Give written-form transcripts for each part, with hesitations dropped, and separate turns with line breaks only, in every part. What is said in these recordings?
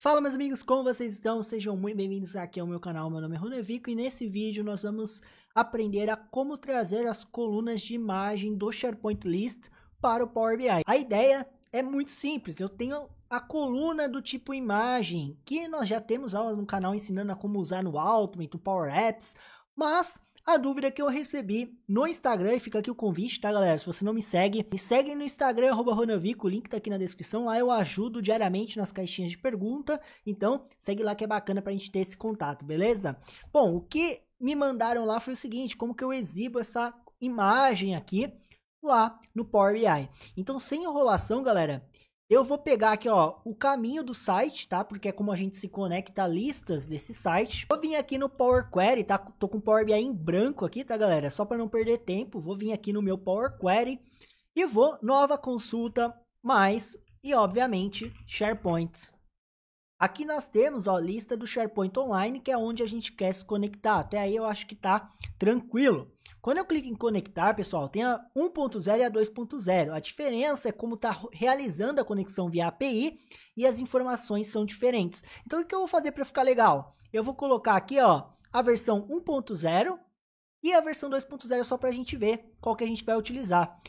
Fala meus amigos, como vocês estão? Sejam muito bem-vindos aqui ao meu canal, meu nome é Runevico e nesse vídeo nós vamos aprender a como trazer as colunas de imagem do SharePoint List para o Power BI. A ideia é muito simples, eu tenho a coluna do tipo imagem, que nós já temos aula no canal ensinando a como usar no Ultimate, no Power Apps, mas a dúvida que eu recebi no Instagram, e fica aqui o convite, tá galera? Se você não me segue no Instagram, @Runevico, o link tá aqui na descrição, lá eu ajudo diariamente nas caixinhas de pergunta, então segue lá que é bacana pra gente ter esse contato, beleza? Bom, o que me mandaram lá foi o seguinte, como que eu exibo essa imagem aqui lá no Power BI. Então, sem enrolação, galera, eu vou pegar aqui, ó, o caminho do site, tá? Porque é como a gente se conecta a listas desse site. Vou vir aqui no Power Query, tá? Tô com o Power BI em branco aqui, tá, galera? Só para não perder tempo, vou vir aqui no meu Power Query e vou nova consulta mais e, obviamente, SharePoint. Aqui nós temos, ó, a lista do SharePoint Online, que é onde a gente quer se conectar. Até aí eu acho que tá tranquilo. Quando eu clico em conectar, pessoal, tem a 1.0 e a 2.0. A diferença é como está realizando a conexão via API e as informações são diferentes. Então, o que eu vou fazer para ficar legal? Eu vou colocar aqui, ó, a versão 1.0 e a versão 2.0 só para a gente ver qual que a gente vai utilizar.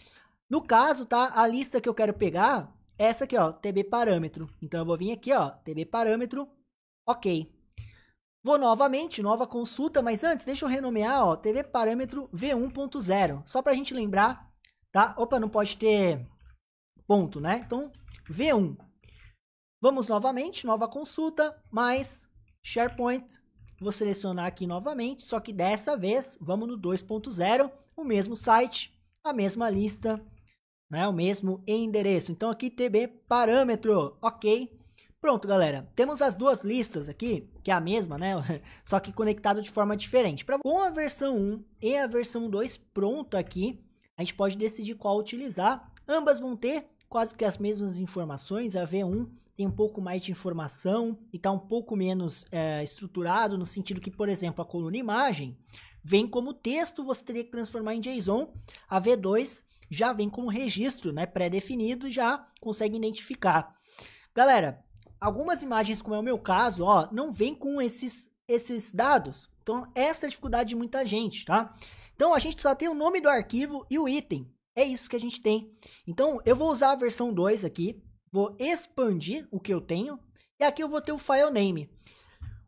No caso, tá, a lista que eu quero pegar é essa aqui, ó, TB parâmetro. Então, eu vou vir aqui, ó, TB parâmetro, ok. Vou novamente, nova consulta, mas antes, deixa eu renomear, ó, TV parâmetro V1.0, só para a gente lembrar, tá? Opa, não pode ter ponto, né? Então, V1. Vamos novamente, nova consulta, mais SharePoint. Vou selecionar aqui novamente, só que dessa vez, vamos no 2.0, o mesmo site, a mesma lista, né? O mesmo endereço. Então, aqui TB parâmetro, ok. Pronto, galera, temos as duas listas aqui, que é a mesma, né, só que conectado de forma diferente. Com a versão 1 e a versão 2 pronto aqui, a gente pode decidir qual utilizar. Ambas vão ter quase que as mesmas informações, a V1 tem um pouco mais de informação e está um pouco menos estruturado, no sentido que, por exemplo, a coluna imagem vem como texto, você teria que transformar em JSON, a V2 já vem como registro, né, pré-definido, já consegue identificar. Galera, algumas imagens, como é o meu caso, ó, não vem com esses dados. Então, essa é a dificuldade de muita gente, tá? Então, a gente só tem o nome do arquivo e o item. É isso que a gente tem. Então, eu vou usar a versão 2 aqui. Vou expandir o que eu tenho. E aqui eu vou ter o file name.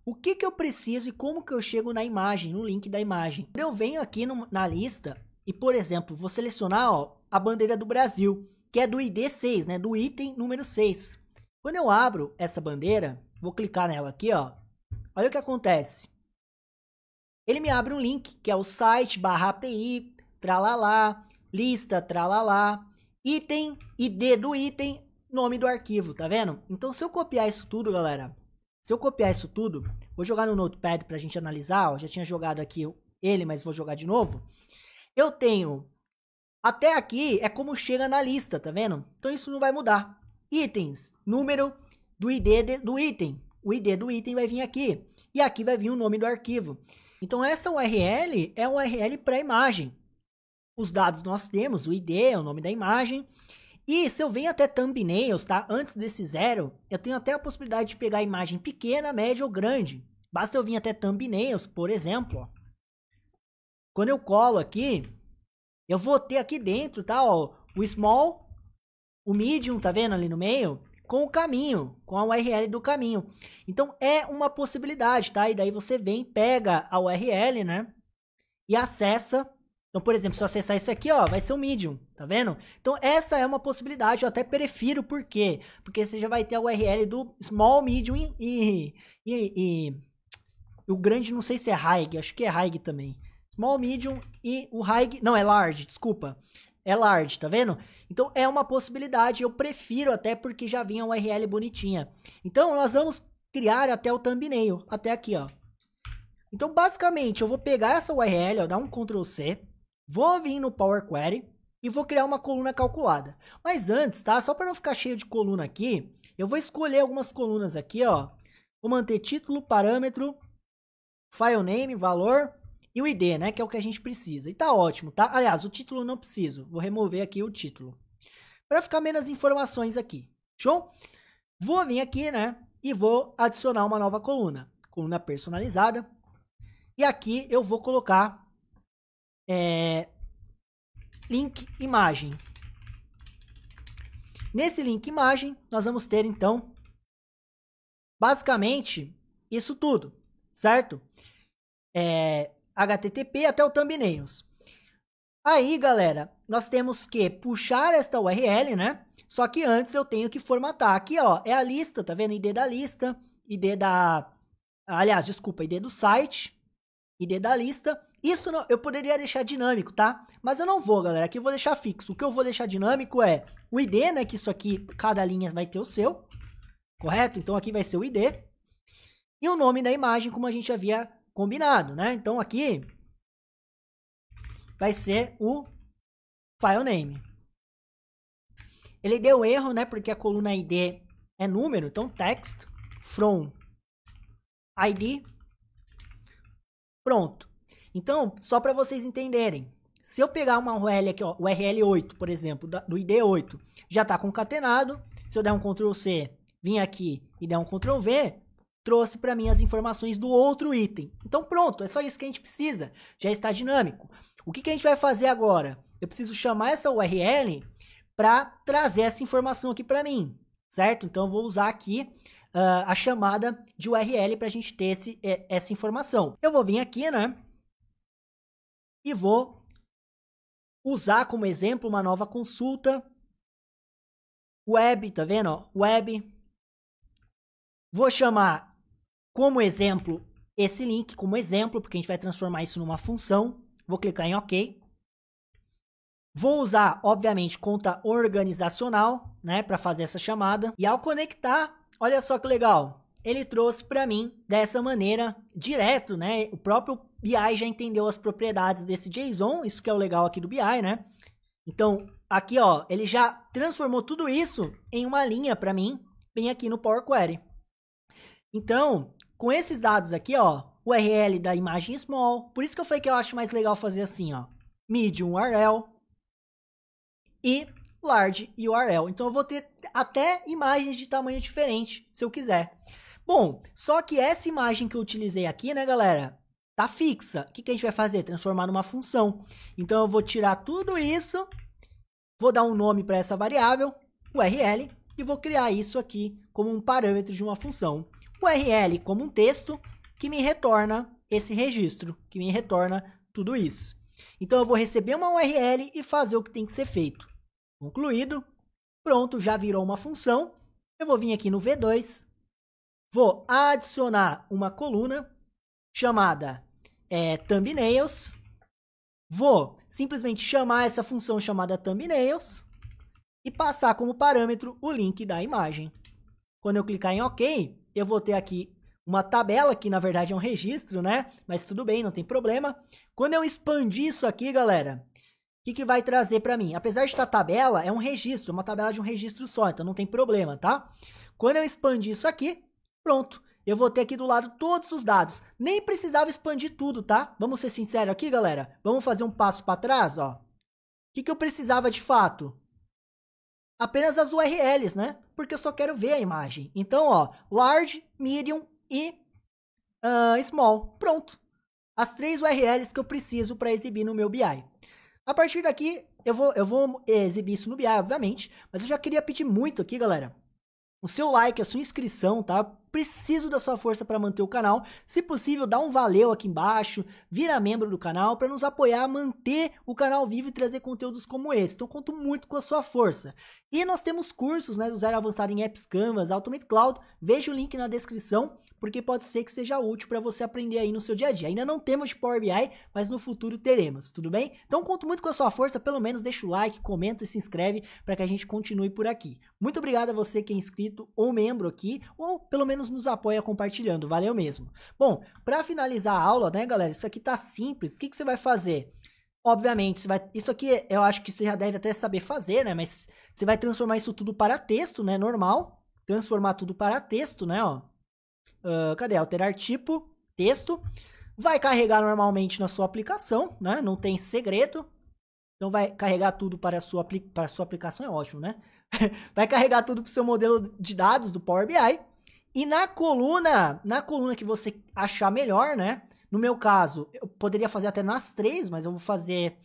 O que eu preciso e como que eu chego na imagem, no link da imagem? Eu venho aqui na lista e, por exemplo, vou selecionar, ó, a bandeira do Brasil, que é do ID 6, né? Do item número 6. Quando eu abro essa bandeira, vou clicar nela aqui, ó. Olha o que acontece. Ele me abre um link, que é o site /API, tralalá, lista, tralalá, item, ID do item, nome do arquivo, tá vendo? Então, se eu copiar isso tudo, galera, vou jogar no Notepad pra gente analisar, ó, já tinha jogado aqui ele, mas vou jogar de novo. Eu tenho, até aqui, é como chega na lista, tá vendo? Então, isso não vai mudar. Itens, número do ID do item. O ID do item vai vir aqui. E aqui vai vir o nome do arquivo. Então, essa URL é uma URL para imagem. Os dados nós temos, o ID é o nome da imagem. E se eu venho até thumbnails, tá? Antes desse 0, eu tenho até a possibilidade de pegar a imagem pequena, média ou grande. Basta eu vir até thumbnails, por exemplo. Ó. Quando eu colo aqui, eu vou ter aqui dentro, tá? Ó, o small, o medium, tá vendo ali no meio? Com o caminho, com a URL do caminho. Então, é uma possibilidade, tá? E daí você vem, pega a URL, né? E acessa. Então, por exemplo, se eu acessar isso aqui, ó, vai ser o medium, tá vendo? Então, essa é uma possibilidade, eu até prefiro, por quê? Porque você já vai ter a URL do small, medium e o grande, não sei se é high, acho que é high também. Small, medium e o high, não, é large, desculpa. É large, tá vendo? Então, é uma possibilidade, eu prefiro até porque já vinha uma URL bonitinha. Então, nós vamos criar até o thumbnail, até aqui, ó. Então, basicamente, eu vou pegar essa URL, ó, dar um Ctrl C, vou vir no Power Query e vou criar uma coluna calculada. Mas antes, tá? Só para não ficar cheio de coluna aqui, eu vou escolher algumas colunas aqui, ó. Vou manter título, parâmetro, file name, valor e o ID, né? Que é o que a gente precisa. E tá ótimo, tá? Aliás, o título eu não preciso. Vou remover aqui o título. Para ficar menos informações aqui. Show? Vou vir aqui, né? e vou adicionar uma nova coluna. Coluna personalizada. E aqui eu vou colocar link imagem. Nesse link imagem, nós vamos ter, então, basicamente, isso tudo, certo? HTTP até o thumbnails. Aí, galera, nós temos que puxar esta URL, né? Só que antes eu tenho que formatar. Aqui, ó, é a lista, tá vendo? ID da lista, ID da... Aliás, desculpa, ID do site, ID da lista. Isso não, eu poderia deixar dinâmico, tá? Mas eu não vou, galera. Aqui eu vou deixar fixo. O que eu vou deixar dinâmico é o ID, né? Que isso aqui, cada linha vai ter o seu. Correto? Então aqui vai ser o ID. E o nome da imagem, como a gente havia combinado, né? Então aqui vai ser o file name. Ele deu erro, né? Porque a coluna ID é número. Então text from ID. Pronto. Então, só para vocês entenderem, se eu pegar uma URL aqui, ó, URL8, por exemplo, do ID8, já está concatenado. Se eu der um Ctrl+C, vim aqui e der um Ctrl+V, trouxe para mim as informações do outro item. Então, pronto, é só isso que a gente precisa. Já está dinâmico. O que a gente vai fazer agora? Eu preciso chamar essa URL para trazer essa informação aqui para mim, certo? Então, eu vou usar aqui a chamada de URL para a gente ter essa informação. Eu vou vir aqui, né? E vou usar como exemplo uma nova consulta. Web, tá vendo? Ó? Web. Vou chamar como exemplo esse link, como exemplo, porque a gente vai transformar isso numa função. Vou clicar em OK. Vou usar, obviamente, conta organizacional, né, para fazer essa chamada. E ao conectar, olha só que legal. Ele trouxe para mim dessa maneira, direto, né? O próprio BI já entendeu as propriedades desse JSON, isso que é o legal aqui do BI, né? Então, aqui, ó, ele já transformou tudo isso em uma linha para mim, bem aqui no Power Query. Então, com esses dados aqui, ó, URL da imagem small, por isso que eu falei que eu acho mais legal fazer assim, ó, medium URL e large URL. Então, eu vou ter até imagens de tamanho diferente, se eu quiser. Bom, só que essa imagem que eu utilizei aqui, né, galera, tá fixa. O que a gente vai fazer? Transformar numa função. Então, eu vou tirar tudo isso, vou dar um nome para essa variável, URL, e vou criar isso aqui como um parâmetro de uma função. URL como um texto que me retorna esse registro, que me retorna tudo isso. Então, eu vou receber uma URL e fazer o que tem que ser feito. Concluído. Pronto, já virou uma função. Eu vou vir aqui no V2. Vou adicionar uma coluna chamada thumbnails. Vou simplesmente chamar essa função chamada thumbnails e passar como parâmetro o link da imagem. Quando eu clicar em OK, eu vou ter aqui uma tabela, que na verdade é um registro, né? Mas tudo bem, não tem problema. Quando eu expandir isso aqui, galera, o que vai trazer para mim? Apesar de estar tabela, é um registro, uma tabela de um registro só, então não tem problema, tá? Quando eu expandir isso aqui, pronto, eu vou ter aqui do lado todos os dados. Nem precisava expandir tudo, tá? Vamos ser sinceros aqui, galera? Vamos fazer um passo para trás, ó. O que eu precisava de fato? Apenas as URLs, né? Porque eu só quero ver a imagem. Então, ó, large, medium e small. Pronto. As 3 URLs que eu preciso para exibir no meu BI. A partir daqui, eu vou exibir isso no BI, obviamente. Mas eu já queria pedir muito aqui, galera, o seu like, a sua inscrição, tá? Preciso da sua força para manter o canal. Se possível, dá um valeu aqui embaixo, vira membro do canal para nos apoiar a manter o canal vivo e trazer conteúdos como esse. Então, conto muito com a sua força. E nós temos cursos, né, do zero avançado em Apps, Canvas, Automate Cloud. Veja o link na descrição, porque pode ser que seja útil para você aprender aí no seu dia a dia. Ainda não temos de Power BI, mas no futuro teremos, tudo bem? Então, conto muito com a sua força, pelo menos deixa o like, comenta e se inscreve para que a gente continue por aqui. Muito obrigado a você que é inscrito ou membro aqui, ou pelo menos nos apoia compartilhando, valeu mesmo. Bom, para finalizar a aula, né, galera, isso aqui tá simples. O que você vai fazer? Obviamente, isso aqui eu acho que você já deve até saber fazer, né, mas você vai transformar isso tudo para texto, né, normal. Transformar tudo para texto, né, ó. Cadê? Alterar tipo, texto. Vai carregar normalmente na sua aplicação, né, não tem segredo. Então vai carregar tudo para a sua aplicação, é ótimo, né? Vai carregar tudo para o seu modelo de dados do Power BI. E na coluna que você achar melhor, né? No meu caso, eu poderia fazer até nas 3, mas eu vou fazer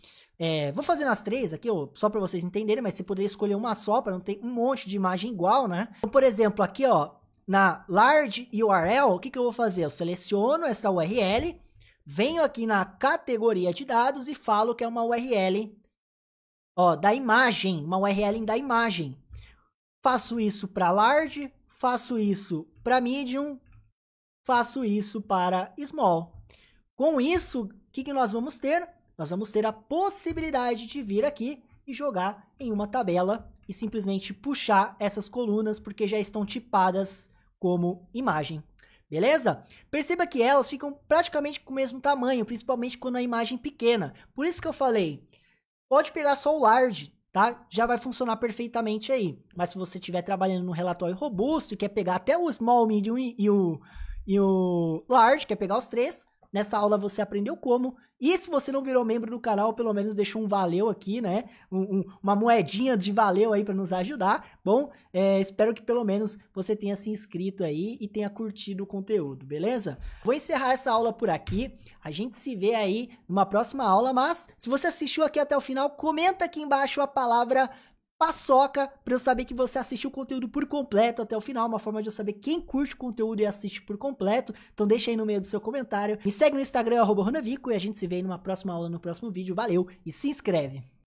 nas 3 aqui, ó, só para vocês entenderem, mas você poderia escolher uma só para não ter um monte de imagem igual, né? Então, por exemplo, aqui, ó, na large URL, o que eu vou fazer? Eu seleciono essa URL, venho aqui na categoria de dados e falo que é uma URL, ó, da imagem, uma URL da imagem. Faço isso para large, faço isso para medium, faço isso para small. Com isso, o que nós vamos ter? Nós vamos ter a possibilidade de vir aqui e jogar em uma tabela e simplesmente puxar essas colunas porque já estão tipadas como imagem. Beleza? Perceba que elas ficam praticamente com o mesmo tamanho, principalmente quando a imagem é pequena. Por isso que eu falei, pode pegar só o large, tá? Já vai funcionar perfeitamente aí. Mas se você estiver trabalhando num relatório robusto e quer pegar até o small, medium e o large, quer pegar os 3, nessa aula você aprendeu como. E se você não virou membro do canal, pelo menos deixou um valeu aqui, né? Uma moedinha de valeu aí para nos ajudar. Bom, espero que pelo menos você tenha se inscrito aí e tenha curtido o conteúdo, beleza? Vou encerrar essa aula por aqui. A gente se vê aí numa próxima aula, mas se você assistiu aqui até o final, comenta aqui embaixo a palavra paçoca, para eu saber que você assistiu o conteúdo por completo até o final, uma forma de eu saber quem curte o conteúdo e assiste por completo. Então deixa aí no meio do seu comentário. Me segue no Instagram, @Runavico, e a gente se vê aí numa próxima aula, no próximo vídeo. Valeu e se inscreve!